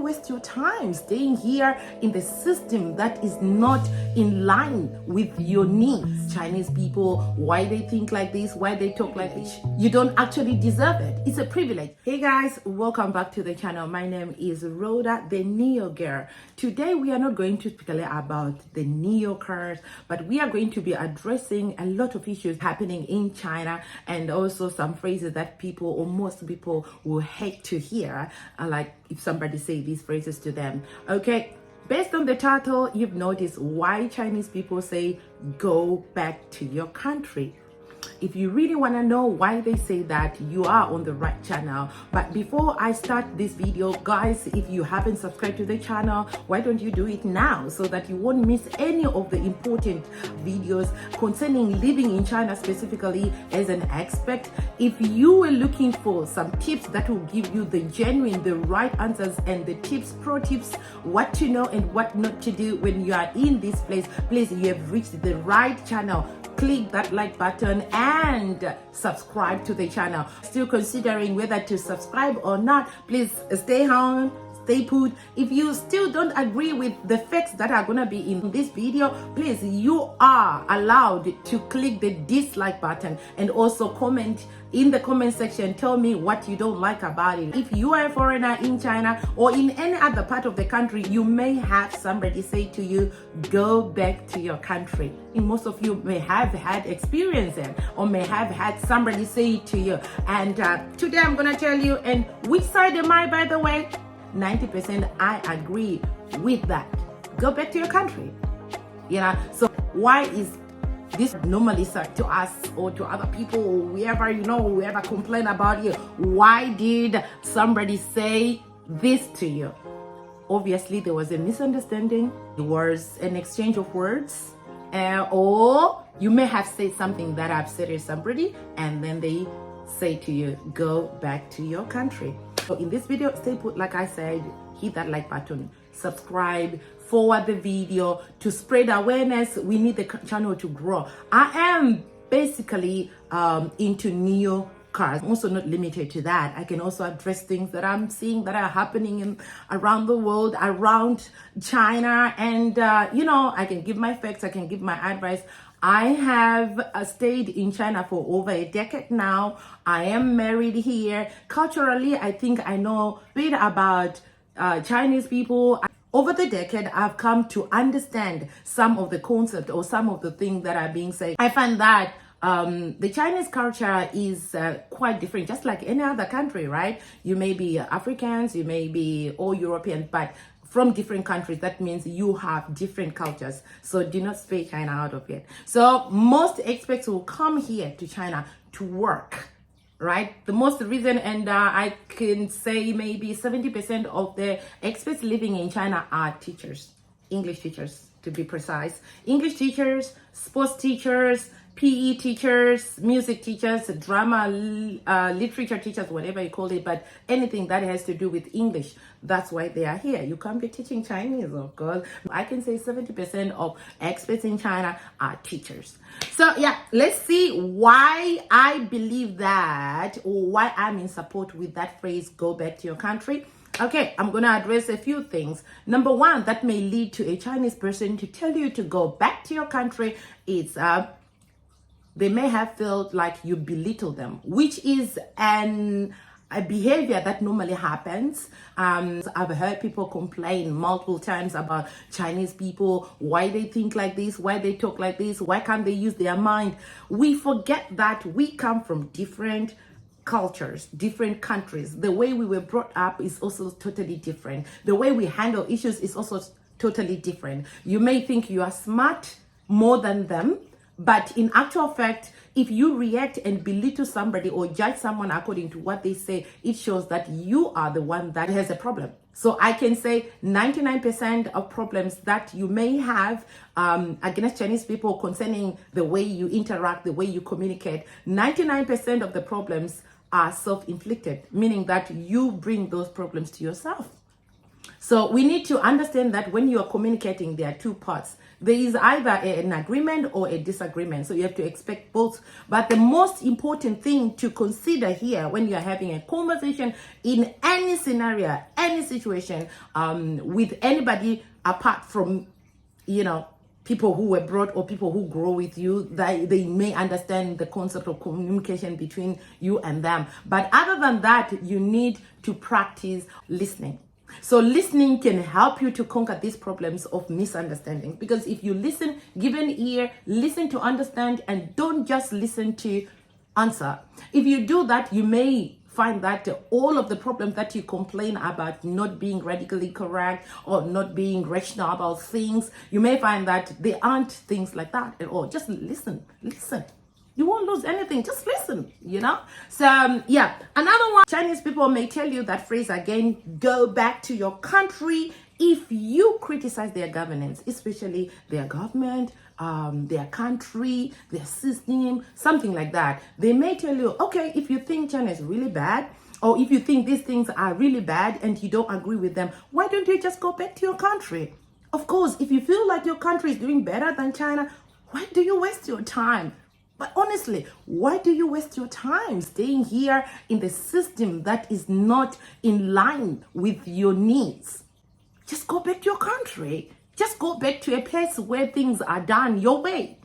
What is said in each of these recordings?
waste your time staying here in the system that is not in line with your needs. Chinese people, why they think like this, why they talk like this. You don't actually deserve it. It's a privilege. Hey guys, welcome back to the channel. My name is Rhoda, the Nio Girl. Today we are not going to speak about the Nio Girls, but we are going to be addressing a lot of issues happening in China, and also some phrases that people or most people will hate to hear, like if somebody say these phrases to them. Okay, based on the title, you've noticed why Chinese people say go back to your country. If you really want to know why they say that, you are on the right channel. But before I start this video, guys, if you haven't subscribed to the channel, why don't you do it now so that you won't miss any of the important videos concerning living in China, specifically as an expat. If you were looking for some tips that will give you the genuine, the right answers, and the tips, pro tips, what to know and what not to do when you are in this place, please, you have reached the right channel. Click that like button and subscribe to the channel. Still considering whether to subscribe or not, please stay home, stay put. If you still don't agree with the facts that are gonna be in this video, please, you are allowed to click the dislike button and also comment in the comment section. Tell me what you don't like about it. If you are a foreigner in China or in any other part of the country, you may have somebody say to you, go back to your country. And most of you may have had experience there, or may have had somebody say it to you. And today I'm gonna tell you, and which side am I, by the way? 90% I agree with that. Go back to your country. So why is this normally said to us or to other people, or whoever, whoever complain about you? Why did somebody say this to you? Obviously there was a misunderstanding. There was an exchange of words, or you may have said something that upset somebody, and then they say to you, go back to your country. So in this video, stay put, like I said, hit that like button, subscribe, forward the video to spread awareness. We need the channel to grow. I am basically into Nio cars. I'm also not limited to that. I can also address things that I'm seeing that are happening around the world, around China, and I can give my facts, I can give my advice. I have stayed in China for over a decade now. I am married here. Culturally, I think I know a bit about Chinese people. Over the decade, I've come to understand some of the concepts or some of the things that are being said. I find that the Chinese culture is quite different, just like any other country, right? You may be Africans, you may be all European, but from different countries. That means you have different cultures. So do not spare China out of it. So most expats will come here to China to work, right? The most reason, and I can say maybe 70% of the expats living in China are teachers, English teachers to be precise. English teachers, sports teachers, PE teachers, music teachers, drama, literature teachers, whatever you call it, but anything that has to do with English, that's why they are here. You can't be teaching Chinese, of course. I can say 70% of expats in China are teachers. So yeah, let's see why I believe that, or why I'm in support with that phrase, go back to your country. Okay, I'm going to address a few things. Number one, that may lead to a Chinese person to tell you to go back to your country. It's they may have felt like you belittle them, which is a behavior that normally happens. I've heard people complain multiple times about Chinese people, why they think like this, why they talk like this, why can't they use their mind? We forget that we come from different cultures, different countries. The way we were brought up is also totally different. The way we handle issues is also totally different. You may think you are smart more than them, but in actual fact, if you react and belittle somebody or judge someone according to what they say, it shows that you are the one that has a problem. So I can say 99% of problems that you may have against Chinese people concerning the way you interact, the way you communicate, 99% of the problems are self-inflicted, meaning that you bring those problems to yourself. So we need to understand that when you are communicating, there are two parts. There is either an agreement or a disagreement. So you have to expect both. But the most important thing to consider here when you are having a conversation in any scenario, any situation, with anybody apart from, people who were brought or people who grow with you, that they may understand the concept of communication between you and them. But other than that, you need to practice listening. So listening can help you to conquer these problems of misunderstanding, because if you listen, give an ear, listen to understand, and don't just listen to answer. If you do that, you may find that all of the problems that you complain about not being radically correct or not being rational about things, you may find that they aren't things like that at all. Just listen. You won't lose anything. Just listen, So, another one, Chinese people may tell you that phrase again, go back to your country. If you criticize their governance, especially their government, their country, their system, something like that, they may tell you, okay, if you think China is really bad, or if you think these things are really bad and you don't agree with them, why don't you just go back to your country? Of course, if you feel like your country is doing better than China, why do you waste your time? But honestly, why do you waste your time staying here in the system that is not in line with your needs? Just go back to your country. Just go back to a place where things are done your way.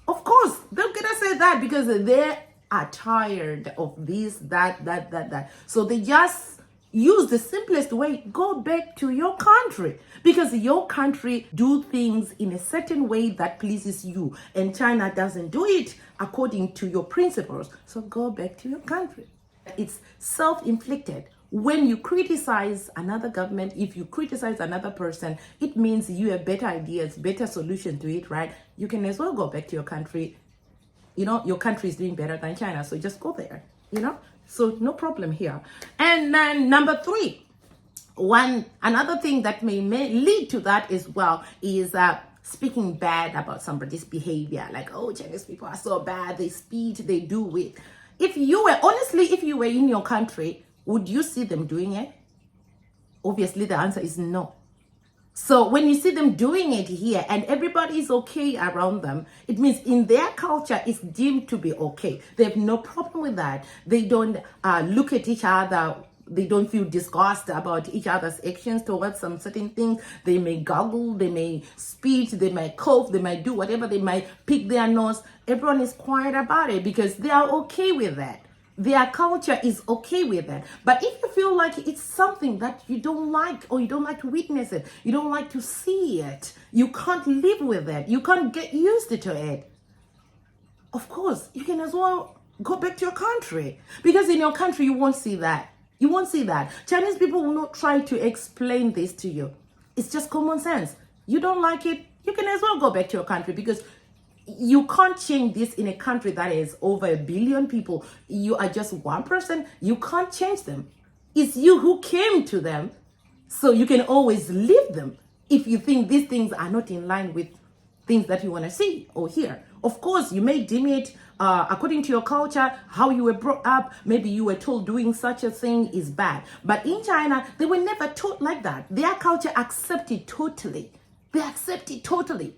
Of course, they're gonna say that because they are tired of this, that. So they just use the simplest way, go back to your country, because your country do things in a certain way that pleases you, and China doesn't do it according to your principles. So go back to your country. It's self-inflicted. When you criticize another government, if you criticize another person, it means you have better ideas, better solution to it, right? You can as well go back to your country. Your country is doing better than China, so just go there, So no problem here. And then number 3, another thing that may lead to that as well is speaking bad about somebody's behavior. Like, oh, Chinese people are so bad, they speak, they do it. If you were in your country, would you see them doing it? Obviously, the answer is no. So when you see them doing it here and everybody is okay around them, it means in their culture it's deemed to be okay. They have no problem with that. They don't look at each other. They don't feel disgust about each other's actions towards some certain things. They may goggle, they may spit, they might cough, they might do whatever, they might pick their nose. Everyone is quiet about it because they are okay with that. Their culture is okay with that. But if you feel like it's something that you don't like, or you don't like to witness it, you don't like to see it, you can't live with it, you can't get used to it, of course, you can as well go back to your country. Because in your country, you won't see that. You won't see that. Chinese people will not try to explain this to you. It's just common sense. You don't like it, you can as well go back to your country, because you can't change this in a country that is over 1 billion people. You are just one person. You can't change them. It's you who came to them. So you can always leave them if you think these things are not in line with things that you want to see or hear. Of course, you may deem it according to your culture, how you were brought up. Maybe you were told doing such a thing is bad. But in China, they were never taught like that. Their culture accepted totally. They accept it totally.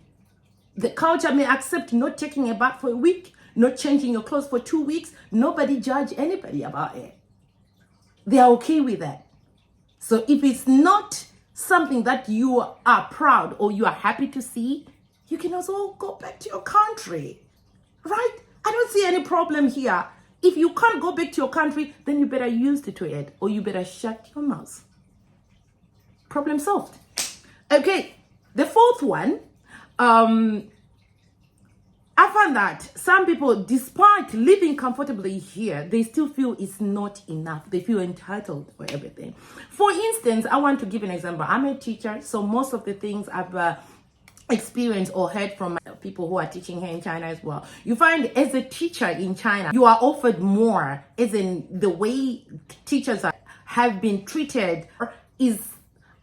The culture may accept not taking a bath for a week, not changing your clothes for 2 weeks. Nobody judge anybody about it. They are okay with that. So if it's not something that you are proud or you are happy to see, you can also go back to your country, right? I don't see any problem here. If you can't go back to your country, then you better use it to it, or you better shut your mouth. Problem solved. Okay, the 4th one, I find that some people, despite living comfortably here, they still feel it's not enough. They feel entitled for everything. For instance, I want to give an example. I'm a teacher, so most of the things I've experienced or heard from people who are teaching here in China as well. You find as a teacher in China, you are offered more, as in the way teachers have been treated is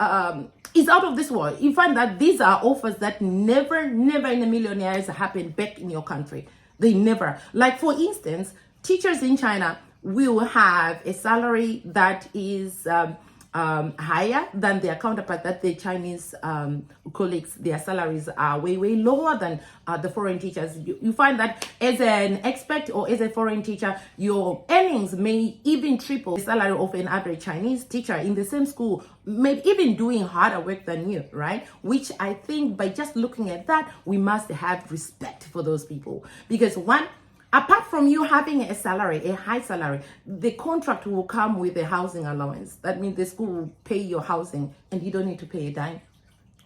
out of this world. You find that these are offers that never in a million years happen back in your country. They never. Like, for instance, teachers in China will have a salary that is higher than their counterpart, that the Chinese colleagues, their salaries are way, way lower than the foreign teachers. You find that as an expat or as a foreign teacher, your earnings may even triple the salary of an average Chinese teacher in the same school, maybe even doing harder work than you, right? Which I think by just looking at that, we must have respect for those people. Because one, apart from you having a salary, a high salary, the contract will come with a housing allowance. That means the school will pay your housing and you don't need to pay a dime.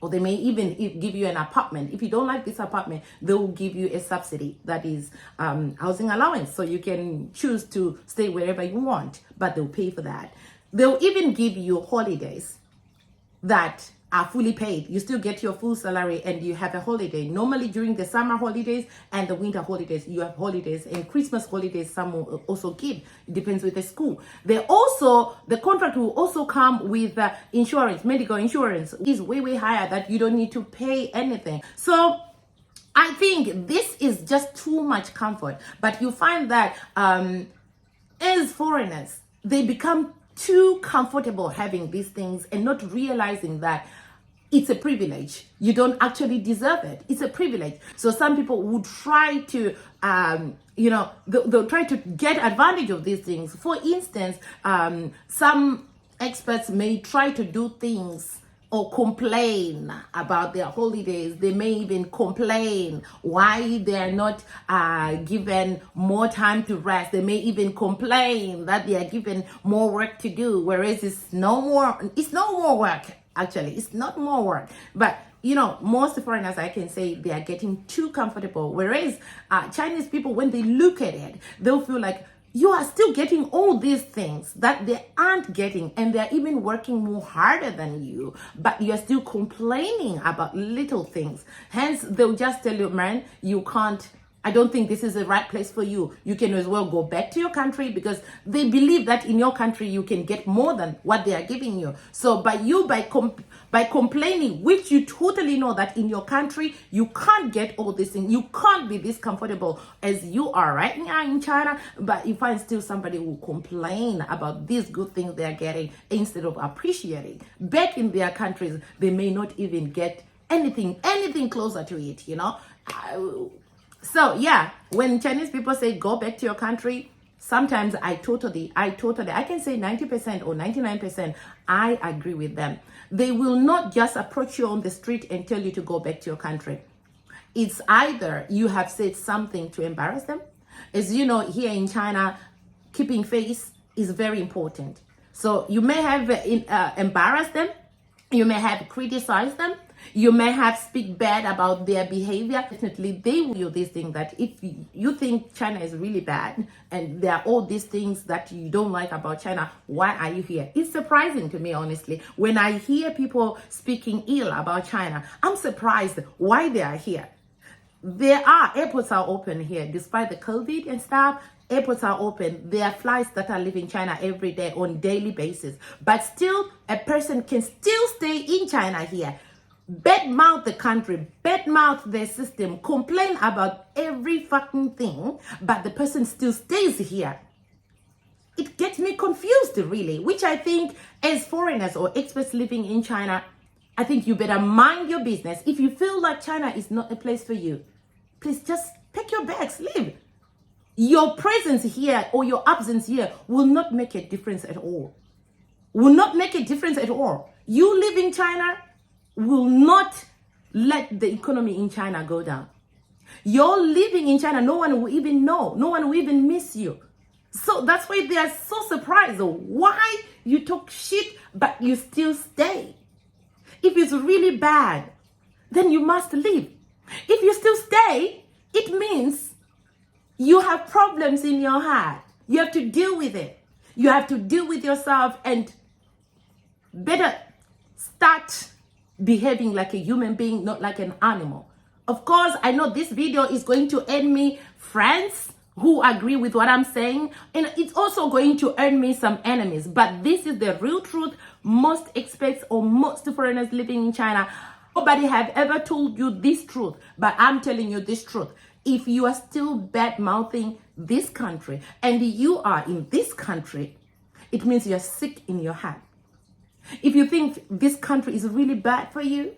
Or they may even give you an apartment. If you don't like this apartment, they will give you a subsidy, that is housing allowance. So you can choose to stay wherever you want, but they'll pay for that. They'll even give you holidays that are fully paid. You still get your full salary and you have a holiday. Normally during the summer holidays and the winter holidays, you have holidays, and Christmas holidays some will also give. It depends with the school. The contract will also come with insurance, medical insurance is way, way higher, that you don't need to pay anything. So I think this is just too much comfort. But you find that as foreigners, they become too comfortable having these things and not realizing that it's a privilege. You don't actually deserve it. It's a privilege. So some people would try to, they'll try to get advantage of these things. For instance, some experts may try to do things or complain about their holidays. They may even complain why they are not given more time to rest. They may even complain that they are given more work to do, whereas it's no more work. Actually, it's not more work. But most foreigners, I can say, they are getting too comfortable. Whereas Chinese people, when they look at it, they'll feel like you are still getting all these things that they aren't getting, and they're even working more harder than you, but you're still complaining about little things. Hence, they'll just tell you, man, you can't, I don't think this is the right place for you. You can as well go back to your country, because they believe that in your country you can get more than what they are giving you. So by complaining, which you totally know that in your country you can't get all this thing, you can't be this comfortable as you are right now in China, but you find still somebody will complain about these good things they are getting instead of appreciating. Back in their countries, they may not even get anything closer to it, So yeah, when Chinese people say go back to your country, sometimes I can say 90% or 99%, I agree with them. They will not just approach you on the street and tell you to go back to your country. It's either you have said something to embarrass them. As you know, here in China, keeping face is very important. So you may have embarrassed them, you may have criticized them, you may have speak bad about their behavior. Definitely, they will do this thing that if you think China is really bad and there are all these things that you don't like about China, why are you here? It's surprising to me, honestly. When I hear people speaking ill about China, I'm surprised why they are here. Airports are open here, despite the COVID and stuff. Airports are open. There are flights that are leaving China every day on daily basis. But still, a person can still stay in China here, badmouth the country, badmouth their system, complain about every fucking thing, but the person still stays here. It gets me confused, really, which I think as foreigners or expats living in China, I think you better mind your business. If you feel like China is not a place for you, please just pack your bags, leave. Your presence here or your absence here will not make a difference at all. Will not make a difference at all. You live in China will not let the economy in China go down. You're living in China, no one will even know. No one will even miss you. So that's why they are so surprised. Why you talk shit, but you still stay. If it's really bad, then you must leave. If you still stay, it means you have problems in your heart. You have to deal with it. You have to deal with yourself and better start behaving like a human being, not like an animal. Of course, I know this video is going to earn me friends who agree with what I'm saying, and it's also going to earn me some enemies, but this is the real truth. Most expats or most foreigners living in China, nobody have ever told you this truth, but I'm telling you this truth. If you are still bad-mouthing this country and you are in this country, it means you're sick in your heart. If you think this country is really bad for you,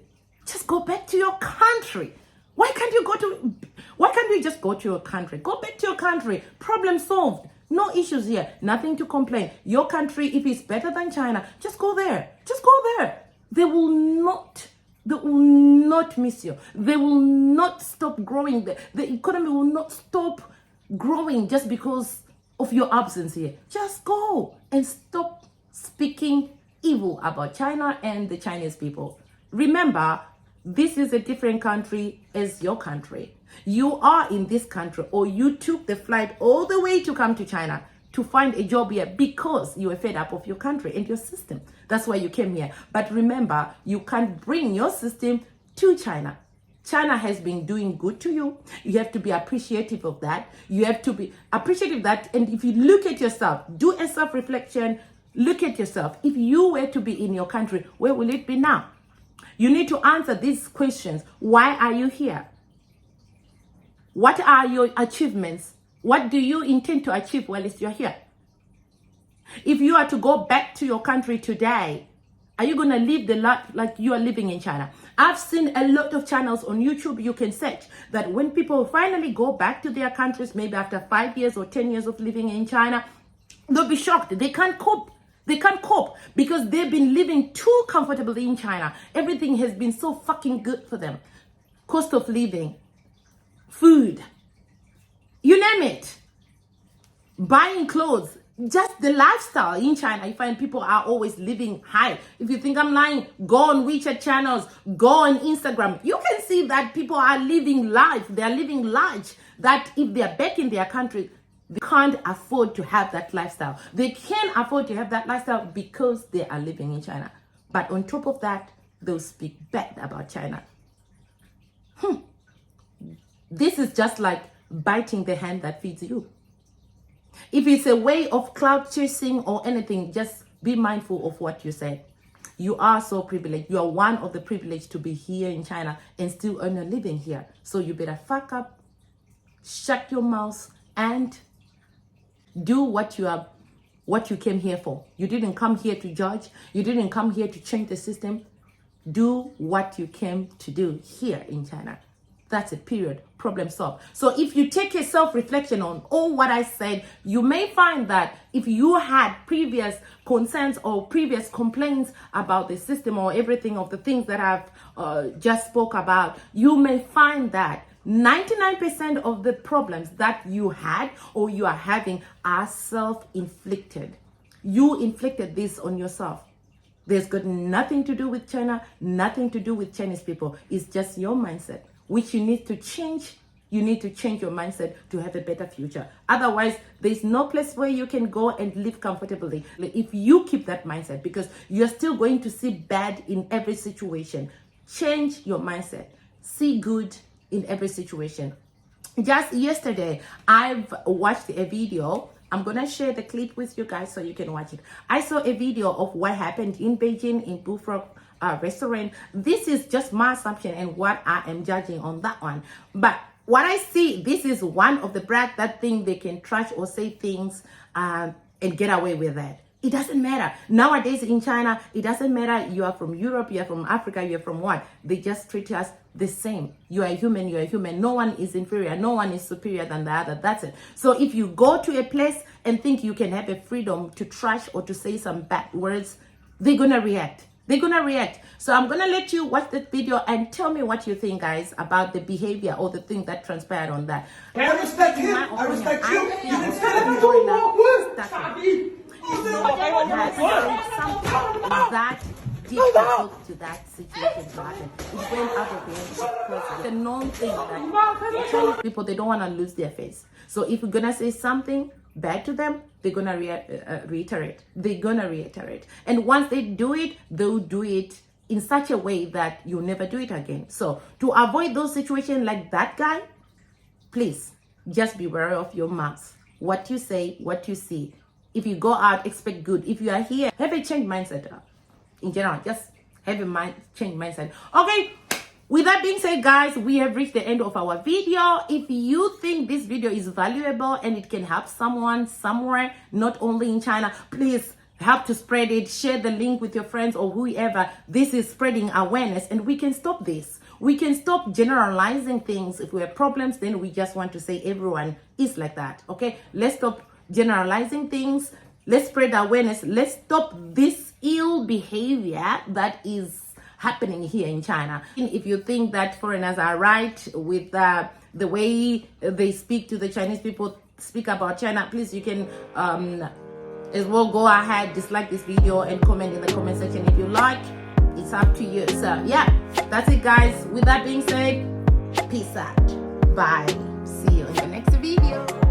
just go back to your country. Why can't you just go to your country? Go back to your country. Problem solved. No issues here. Nothing to complain. Your country, if it's better than China, just go there. Just go there. They will not miss you. They will not stop growing. The economy will not stop growing just because of your absence here. Just go and stop speaking evil about China and the Chinese people. Remember, this is a different country as your country. You are in this country, or you took the flight all the way to come to China to find a job here because you were fed up of your country and your system. That's why you came here. But remember, you can't bring your system to China. China has been doing good to you. You have to be appreciative of that. You have to be appreciative of that. And if you look at yourself, do a self-reflection, look at yourself. If you were to be in your country, where will it be now? You need to answer these questions. Why are you here? What are your achievements? What do you intend to achieve while you're here? If you are to go back to your country today, are you going to live the life like you are living in China? I've seen a lot of channels on YouTube. You can search that when people finally go back to their countries, maybe after 5 years or 10 years of living in China, they'll be shocked. They can't cope. They can't cope because they've been living too comfortably in China. Everything has been so fucking good for them. Cost of living, food, you name it. Buying clothes, just the lifestyle in China. You find people are always living high. If you think I'm lying, go on WeChat channels, go on Instagram. You can see that people are living life. They are living large. That if they are back in their country, they can't afford to have that lifestyle. They can afford to have that lifestyle because they are living in China. But on top of that, they'll speak bad about China. This is just like biting the hand that feeds you. If it's a way of cloud chasing or anything, just be mindful of what you say. You are so privileged. You are one of the privileged to be here in China and still earn a living here. So you better fuck up, shut your mouth, and do what you came here for. You didn't come here to judge. You didn't come here to change the system. Do what you came to do here in China. That's a period. Problem solved. So if you take a self-reflection on all what I said, you may find that if you had previous concerns or previous complaints about the system or everything of the things that I've just spoke about, you may find that 99% of the problems that you had or you are having are self-inflicted. You inflicted this on yourself. There's got nothing to do with China, nothing to do with Chinese people. It's just your mindset, which you need to change. You need to change your mindset to have a better future. Otherwise, there's no place where you can go and live comfortably if you keep that mindset, because you're still going to see bad in every situation. Change your mindset. See good in every situation. Just yesterday, I've watched a video. I'm gonna share the clip with you guys so you can watch it. I saw a video of what happened in Beijing in Bullfrog restaurant. This is just my assumption and what I am judging on that one. But what I see, this is one of the brats that think they can trash or say things and get away with that. It doesn't matter. Nowadays in China, it doesn't matter. You are from Europe, you are from Africa, you are from what? They just treat us the same. You are human, you are human. No one is inferior, no one is superior than the other. That's it. So if you go to a place and think you can have a freedom to trash or to say some bad words, they're gonna react. They're gonna react. So I'm gonna let you watch this video and tell me what you think, guys, about the behavior or the thing that transpired on that. I respect him. I respect you. You didn't say that foreigner more words. that difficult to that situation to happen. It went out of the hand because the known thing that Chinese people, they don't want to lose their face. So if you're gonna say something bad to them, they're gonna reiterate. They're gonna reiterate, and once they do it, they'll do it in such a way that you'll never do it again. So to avoid those situations like that guy, please just be wary of your mouth. What you say, what you see. If you go out, expect good. If you are here, have a change mindset. In general, just have a change mindset. Okay, with that being said, guys, we have reached the end of our video. If you think this video is valuable and it can help someone somewhere, not only in China, please help to spread it. Share the link with your friends or whoever. This is spreading awareness, and we can stop this. We can stop generalizing things. If we have problems, then we just want to say everyone is like that. Okay, let's stop generalizing things. Let's spread awareness. Let's stop this ill behavior that is happening here in China. If you think that foreigners are right with the way they speak to the Chinese people, speak about China, please, you can as well go ahead, dislike this video and comment in the comment section if you like. It's up to you. So yeah, that's it, guys. With that being said, peace out. Bye. See you in the next video.